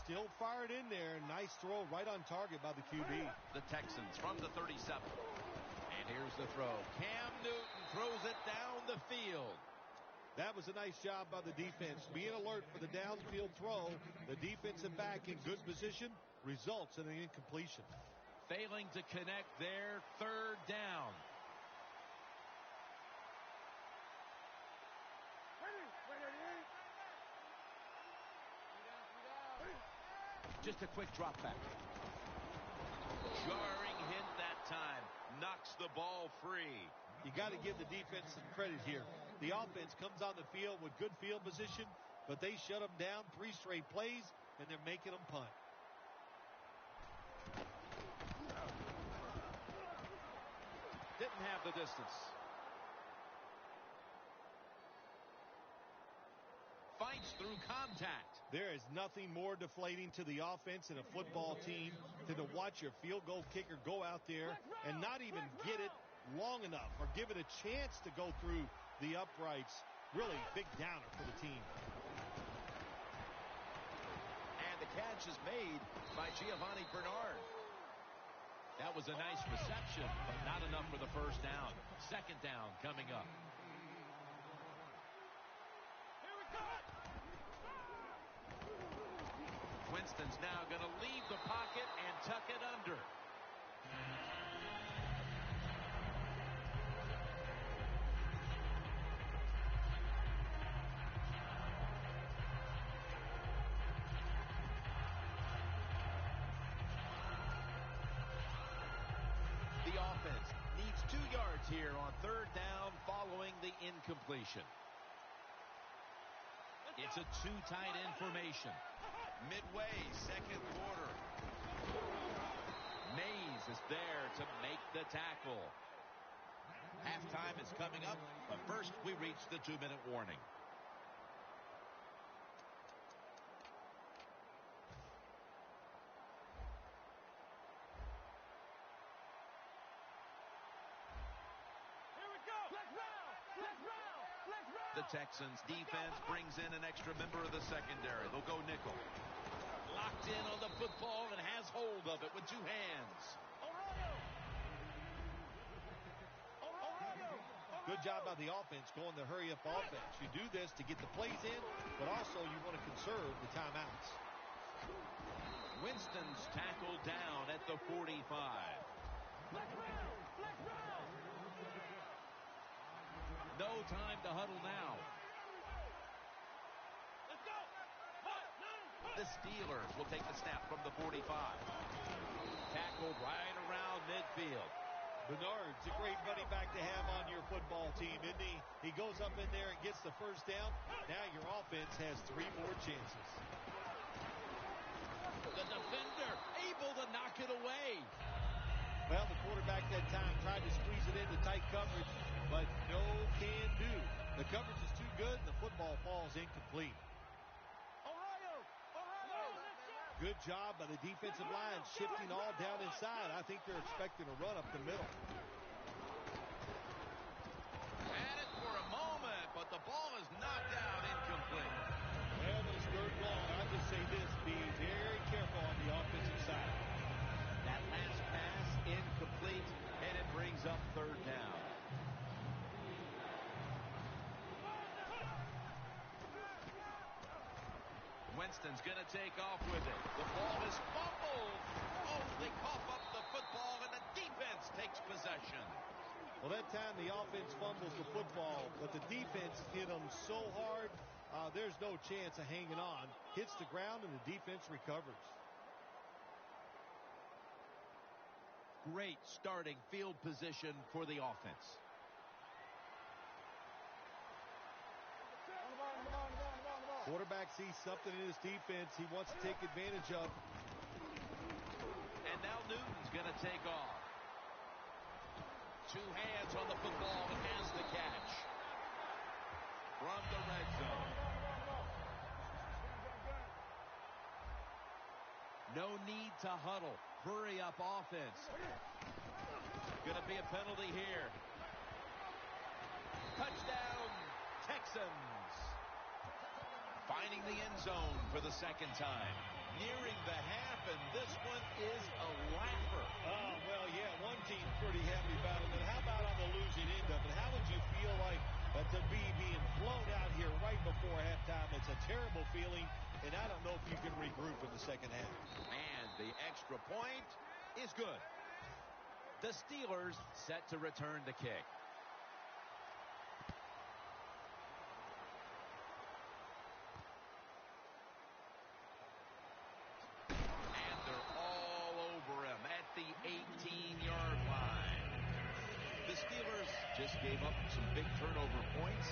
still fired in there. Nice throw right on target by the QB. The Texans from the 37. And here's the throw. Cam Newton throws it down the field. That was a nice job by the defense. Being alert for the downfield throw. The defensive back in good position results in an incompletion. Failing to connect there. Third down. Just a quick drop back. Jarring hit that time. Knocks the ball free. You got to give the defense some credit here. The offense comes on the field with good field position, but they shut them down 3 straight plays, and they're making them punt. Didn't have the distance. Fights through contact. There is nothing more deflating to the offense and a football team than to watch your field goal kicker go out there and not even get it long enough or give it a chance to go through the uprights. Really big downer for the team. And the catch is made by Giovanni Bernard. That was a nice reception, but not enough for the first down. Second down coming up. Winston's now going to leave the pocket and tuck it under. The offense needs 2 yards here on third down following the incompletion. It's a too-tight information. Midway, second quarter. Mays is there to make the tackle. Halftime is coming up, but first we reach the 2-minute warning. The Texans defense brings in an extra member of the secondary. They'll go nickel. Locked in on the football and has hold of it with 2 hands. Good job by the offense going the hurry-up offense. You do this to get the plays in, but also you want to conserve the timeouts. Winston's tackled down at the 45. No time to huddle now. Let's go. The Steelers will take the snap from the 45. Tackled right around midfield. Bernard's a great running back to have on your football team, isn't he? He goes up in there and gets the first down. Now your offense has 3 more chances. The defender able to knock it away. Well, the quarterback that time tried to squeeze it into tight coverage, but no can do. The coverage is too good, and the football falls incomplete. Good job by the defensive line, shifting all down inside. I think they're expecting a run up the middle. Had it for a moment, but the ball is knocked out incomplete. Well, it's 3rd and long. I just say this, be very careful on the offensive side. That last pass incomplete, and it brings up 3rd down. Winston's going to take off with it. The ball is fumbled. Oh, they cough up the football, and the defense takes possession. Well, that time the offense fumbles the football, but the defense hit them so hard, there's no chance of hanging on. Hits the ground, and the defense recovers. Great starting field position for the offense. Quarterback sees something in his defense he wants to take advantage of. And now Newton's going to take off. 2 hands on the football and has the catch. From the red zone. No need to huddle. Hurry up offense. Going to be a penalty here. Touchdown, Texans. Finding the end zone for the 2nd time. Near But to be being blown out here right before halftime, it's a terrible feeling, and I don't know if you can regroup in the second half. And the extra point is good. The Steelers set to return the kick. And they're all over him at the 18-yard line. The Steelers just gave up some big turnover points.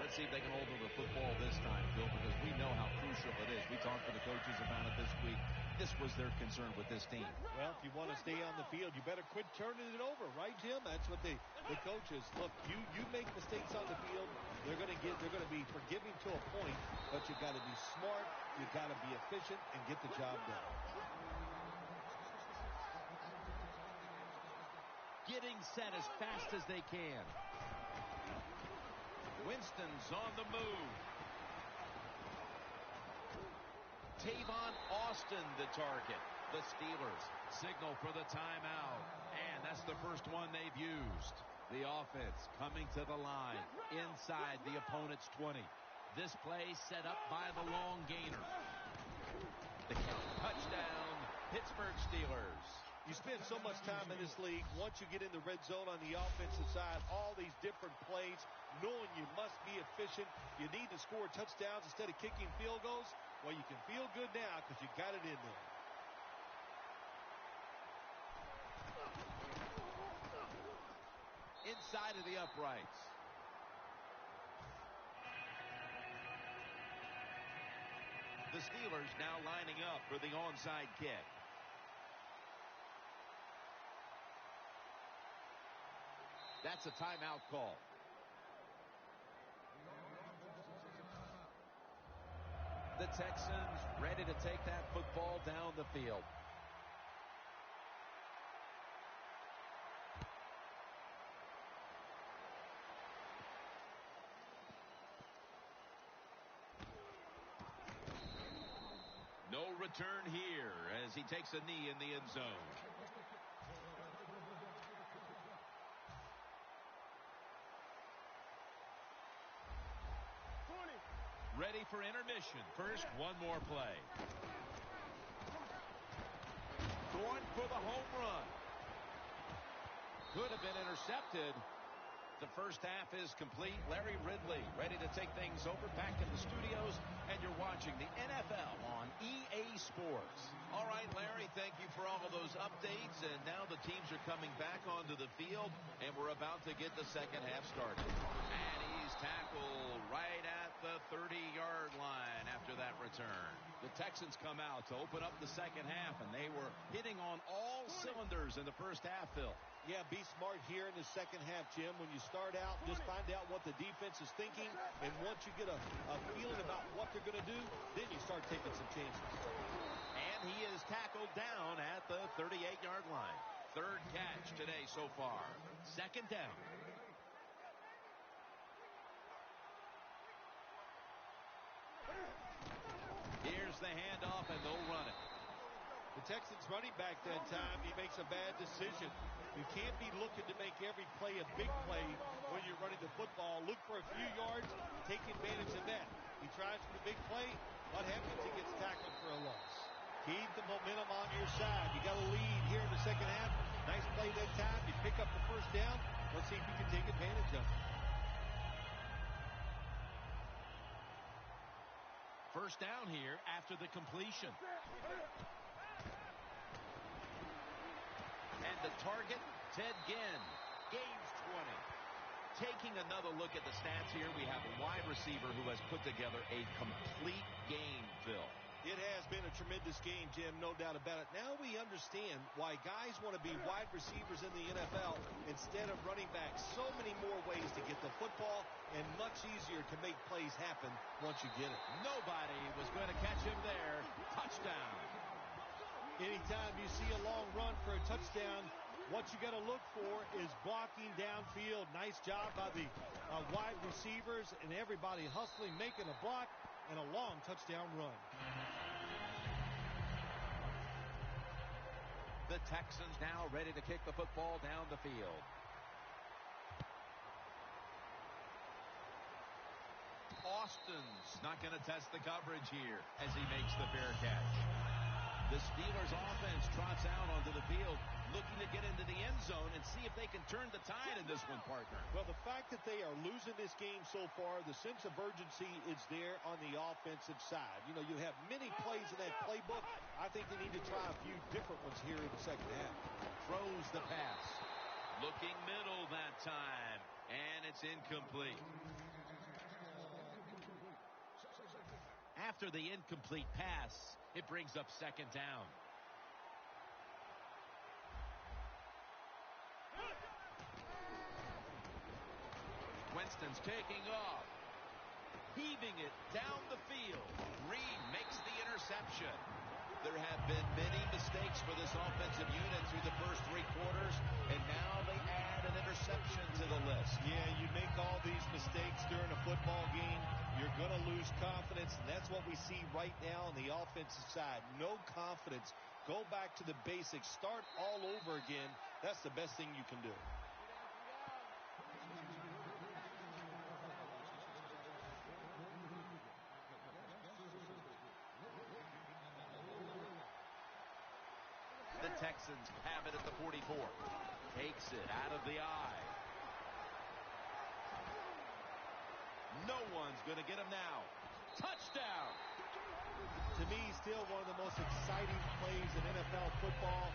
Let's see if they can hold on to the football this time, Phil, because we know how crucial it is. We talked to the coaches about it this week. This was their concern with this team. Well, if you want to stay on the field, you better quit turning it over, right, Jim? That's what the coaches look. You make mistakes on the field, they're going to be forgiving to a point, but you got to be smart, you got to be efficient, and get the job done. Getting set as fast as they can. Winston's on the move. Tavon Austin, the target. The Steelers signal for the timeout. And that's the first one they've used. The offense coming to the line inside the opponent's 20. This play set up by the long gainer. The count, touchdown, Pittsburgh Steelers. You spend so much time in this league, once you get in the red zone on the offensive side, all these different plays, knowing you must be efficient, you need to score touchdowns instead of kicking field goals. Well, you can feel good now because you got it in there. Inside of the uprights. The Steelers now lining up for the onside kick. That's a timeout call. The Texans ready to take that football down the field. No return here as he takes a knee in the end zone. Ready for intermission. First, one more play. Going for the home run. Could have been intercepted. The first half is complete. Larry Ridley ready to take things over back in the studios, and you're watching the NFL on EA Sports. All right, Larry, thank you for all of those updates, and now the teams are coming back onto the field, and we're about to get the second half started. And he's tackled right at the 30-yard line after that return. The Texans come out to open up the second half, and they were hitting on all cylinders in the first half, Phil. Yeah, be smart here in the second half, Jim. When you start out, just find out what the defense is thinking, and once you get a feeling about what they're going to do, then you start taking some chances. And he is tackled down at the 38-yard line. Third catch today so far. Second down. Here's the handoff, and they'll run it. The Texans running back that time, he makes a bad decision. You can't be looking to make every play a big play when you're running the football. Look for a few yards, take advantage of that. He tries for the big play. What happens? He gets tackled for a loss. Keep the momentum on your side. You got a lead here in the second half. Nice play that time. You pick up the first down. Let's see if you can take advantage of it. First down here after the completion. And the target, Ted Ginn, gains 20. Taking another look at the stats here, we have a wide receiver who has put together a complete game, Phil. It has been a tremendous game, Jim, no doubt about it. Now we understand why guys want to be wide receivers in the NFL instead of running backs. So many more ways to get the football and much easier to make plays happen once you get it. Nobody was going to catch him there. Touchdown. Anytime you see a long run for a touchdown, what you got to look for is blocking downfield. Nice job by the wide receivers and everybody hustling, making a block, and a long touchdown run. The Texans now ready to kick the football down the field. Winston's not going to test the coverage here as he makes the fair catch. The Steelers offense trots out onto the field, looking to get into the end zone and see if they can turn the tide in this one, partner. Well, the fact that they are losing this game so far, the sense of urgency is there on the offensive side. You know, you have many plays in that playbook. I think they need to try a few different ones here in the second half. Throws the pass. Looking middle that time, and it's incomplete. After the incomplete pass, it brings up second down. Winston's taking off, heaving it down the field. Reed makes the interception. There have been many mistakes for this offensive unit through the first 3 quarters, and now they add an interception to the list. Yeah, you make all these mistakes during a football game, you're going to lose confidence, and that's what we see right now on the offensive side. No confidence. Go back to the basics. Start all over again. That's the best thing you can do. The Texans have it at the 44. Takes it out of the eye. No one's going to get him now. Touchdown! To me, still one of the most exciting plays in NFL football.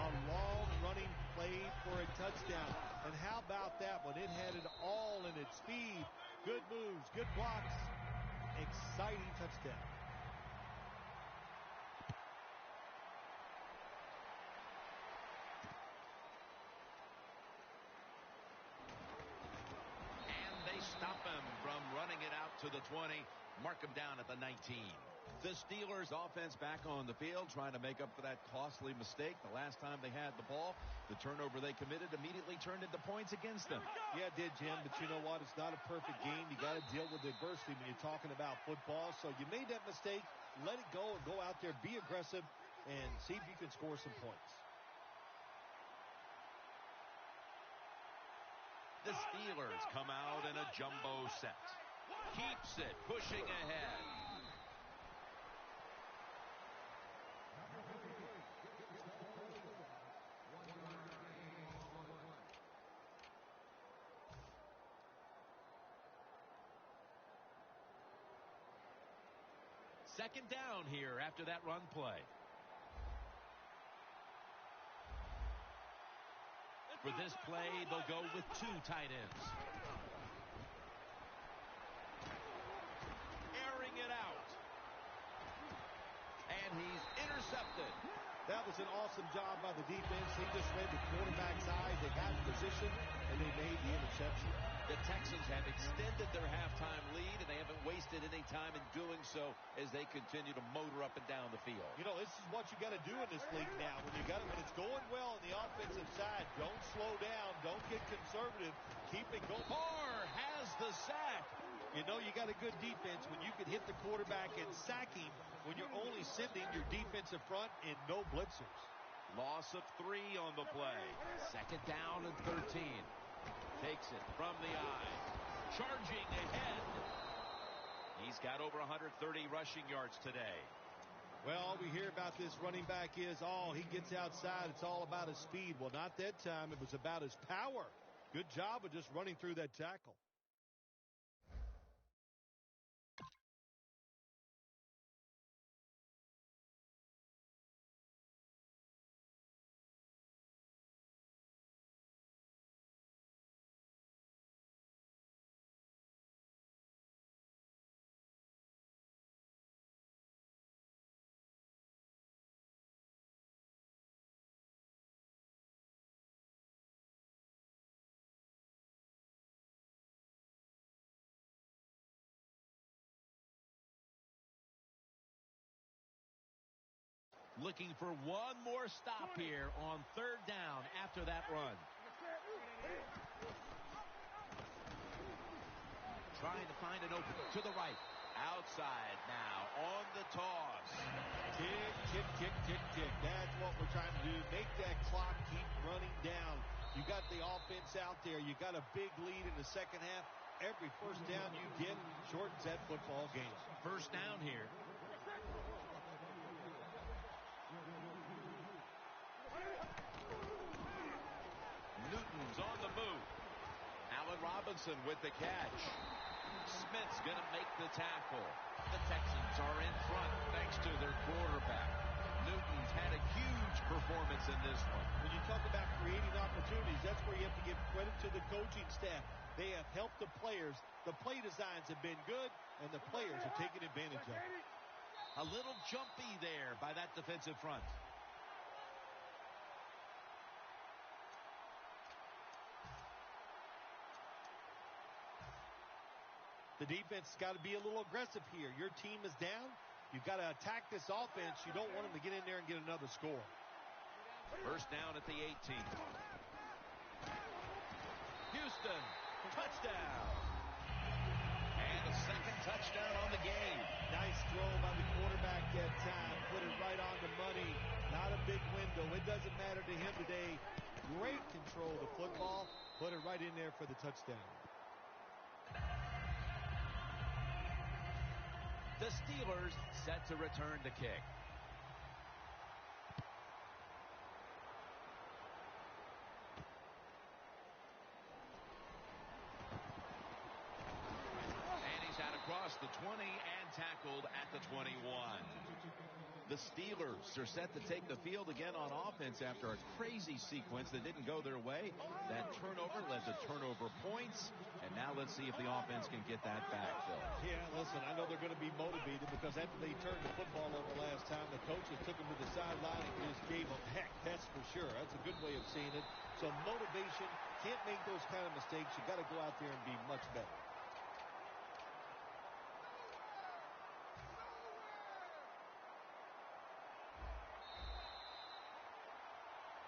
A long running play for a touchdown. And how about that one? It had it all in its speed. Good moves, good blocks. Exciting touchdown. Stop him from running it out to the 20. Mark him down at the 19. The Steelers offense back on the field trying to make up for that costly mistake. The last time they had the ball, the turnover they committed immediately turned into points against them. Yeah, it did, Jim, but you know what? It's not a perfect game. You got to deal with adversity when you're talking about football. So you made that mistake. Let it go and go out there, be aggressive, and see if you can score some points. The Steelers come out in a jumbo set. Keeps it, pushing ahead. Second down here after that run play. For this play, they'll go with 2 tight ends. Airing it out. And he's intercepted. That was an awesome job by the defense. He just read the quarterback's eyes. They got in position, and they made the interception. The Texans have extended their halftime lead, and they haven't wasted any time in doing so as they continue to motor up and down the field. You know, this is what you got to do in this league now. When it's going well on the offensive side, don't slow down. Don't get conservative. Keep it going. Carr has the sack. You know, you got a good defense when you can hit the quarterback and sack him when you're only sending your defensive front and no blitzers. Loss of 3 on the play. Second down and 13. Takes it from the eye. Charging ahead. He's got over 130 rushing yards today. Well, all we hear about this running back is, he gets outside. It's all about his speed. Well, not that time. It was about his power. Good job of just running through that tackle. Looking for one more stop here on third down after that run. Trying to find an opening to the right. Outside now on the toss. Tick, tick, tick, tick, tick. That's what we're trying to do. Make that clock keep running down. You got the offense out there. You got a big lead in the second half. Every first down you get shortens that football game. First down here. Newton's on the move. Allen Robinson with the catch. Smith's going to make the tackle. The Texans are in front thanks to their quarterback. Newton's had a huge performance in this one. When you talk about creating opportunities, that's where you have to give credit to the coaching staff. They have helped the players. The play designs have been good, and the players are taking advantage of it. A little jumpy there by that defensive front. The defense has got to be a little aggressive here. Your team is down. You've got to attack this offense. You don't want them to get in there and get another score. First down at the 18. Houston, touchdown. And a second touchdown on the game. Nice throw by the quarterback that time. Put it right on the money. Not a big window. It doesn't matter to him today. Great control of the football. Put it right in there for the touchdown. The Steelers set to return the kick. And he's out across the 20 and tackled at the 21. The Steelers are set to take the field again on offense after a crazy sequence that didn't go their way. That turnover led to turnover points. And now let's see if the offense can get that back, Phil. Yeah, listen, I know they're going to be motivated because after they turned the football over last time, the coaches took them to the sideline and just gave them heck. That's for sure. That's a good way of seeing it. So motivation, can't make those kind of mistakes. You got to go out there and be much better.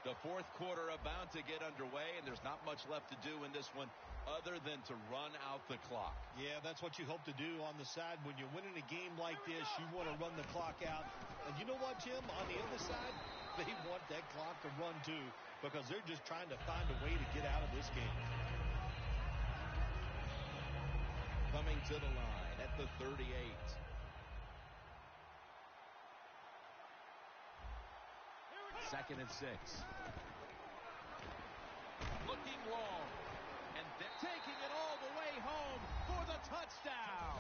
The fourth quarter about to get underway, and there's not much left to do in this one other than to run out the clock. Yeah, that's what you hope to do on the side. When you're winning a game like this, you want to run the clock out. And you know what, Jim? On the other side, they want that clock to run too because they're just trying to find a way to get out of this game. Coming to the line at the 38. Second and 6. Looking long. And they're taking it all the way home for the touchdown.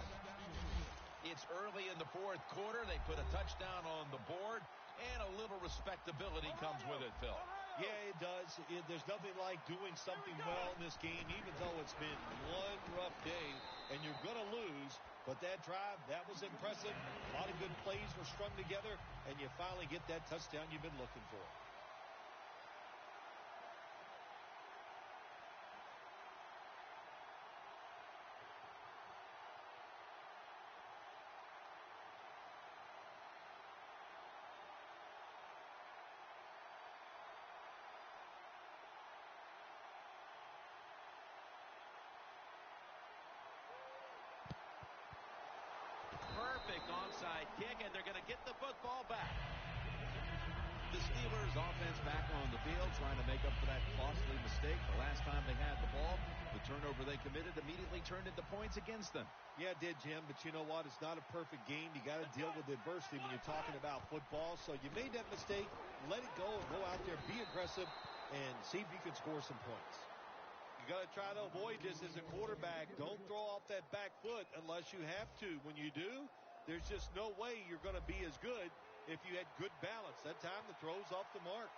It's early in the fourth quarter. They put a touchdown on the board, and a little respectability comes with it, Phil. Yeah, it does. There's nothing like doing something well in this game, even though it's been one rough day, and you're going to lose. But that drive, that was impressive. A lot of good plays were strung together, and you finally get that touchdown you've been looking for. Perfect onside kick, and they're going to get the football back. The Steelers offense back on the field trying to make up for that costly mistake. The last time they had the ball, the turnover they committed immediately turned into points against them. Yeah, it did, Jim, but you know what? It's not a perfect game. You got to deal with adversity when you're talking about football. So you made that mistake, let it go, and go out there, be aggressive, and see if you can score some points. You got to try to avoid this as a quarterback. Don't throw off that back foot unless you have to. When you do, there's just no way you're going to be as good if you had good balance. That time the throw's off the mark.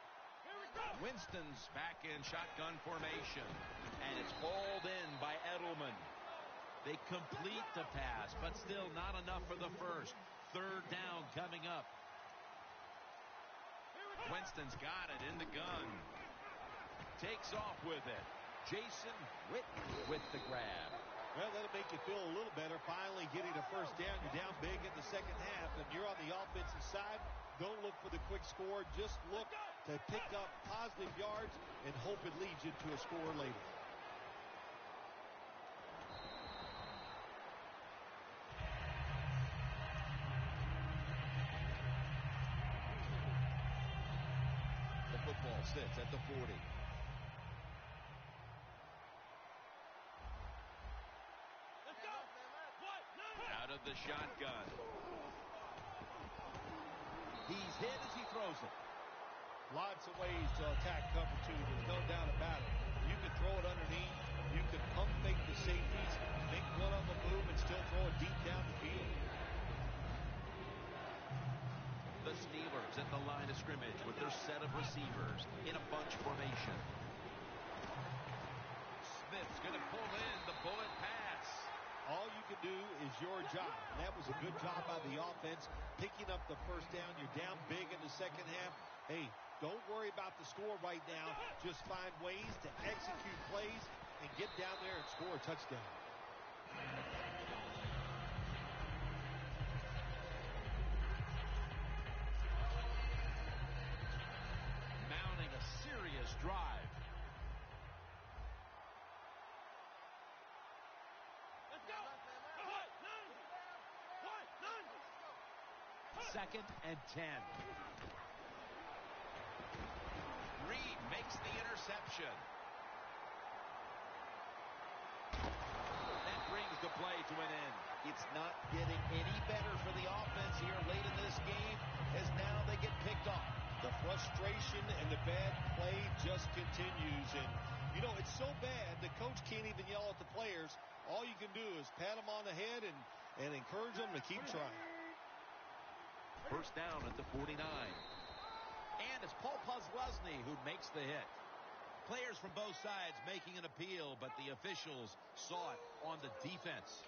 Winston's back in shotgun formation, and it's hauled in by Edelman. They complete the pass, but still not enough for the first. Third down coming up. Winston's got it in the gun. Takes off with it. Jason Witten with the grab. Well, that'll make you feel a little better. Finally getting a first down. You're down big in the second half, and you're on the offensive side. Don't look for the quick score. Just look to pick up positive yards and hope it leads you to a score later. The football sits at the 40. of the shotgun. He's hit as he throws it. Lots of ways to attack cover two. There's no doubt about it. You can throw it underneath. You can pump fake the safeties, make one of them move, and still throw it deep down the field. The Steelers at the line of scrimmage with their set of receivers in a bunch formation. Smith's going to pull in the bullet pass. All you can do is your job. And that was a good job by the offense, picking up the first down. You're down big in the second half. Hey, don't worry about the score right now. Just find ways to execute plays and get down there and score a touchdown. Mounting a serious drive. Let's go. Second and 10. Reed makes the interception. That brings the play to an end. It's not getting any better for the offense here late in this game, as now they get picked off. The frustration and the bad play just continues. And, you know, it's so bad the coach can't even yell at the players. All you can do is pat them on the head and encourage them to keep trying. First down at the 49. And it's Paul Posluszny who makes the hit. Players from both sides making an appeal, but the officials saw it on the defense.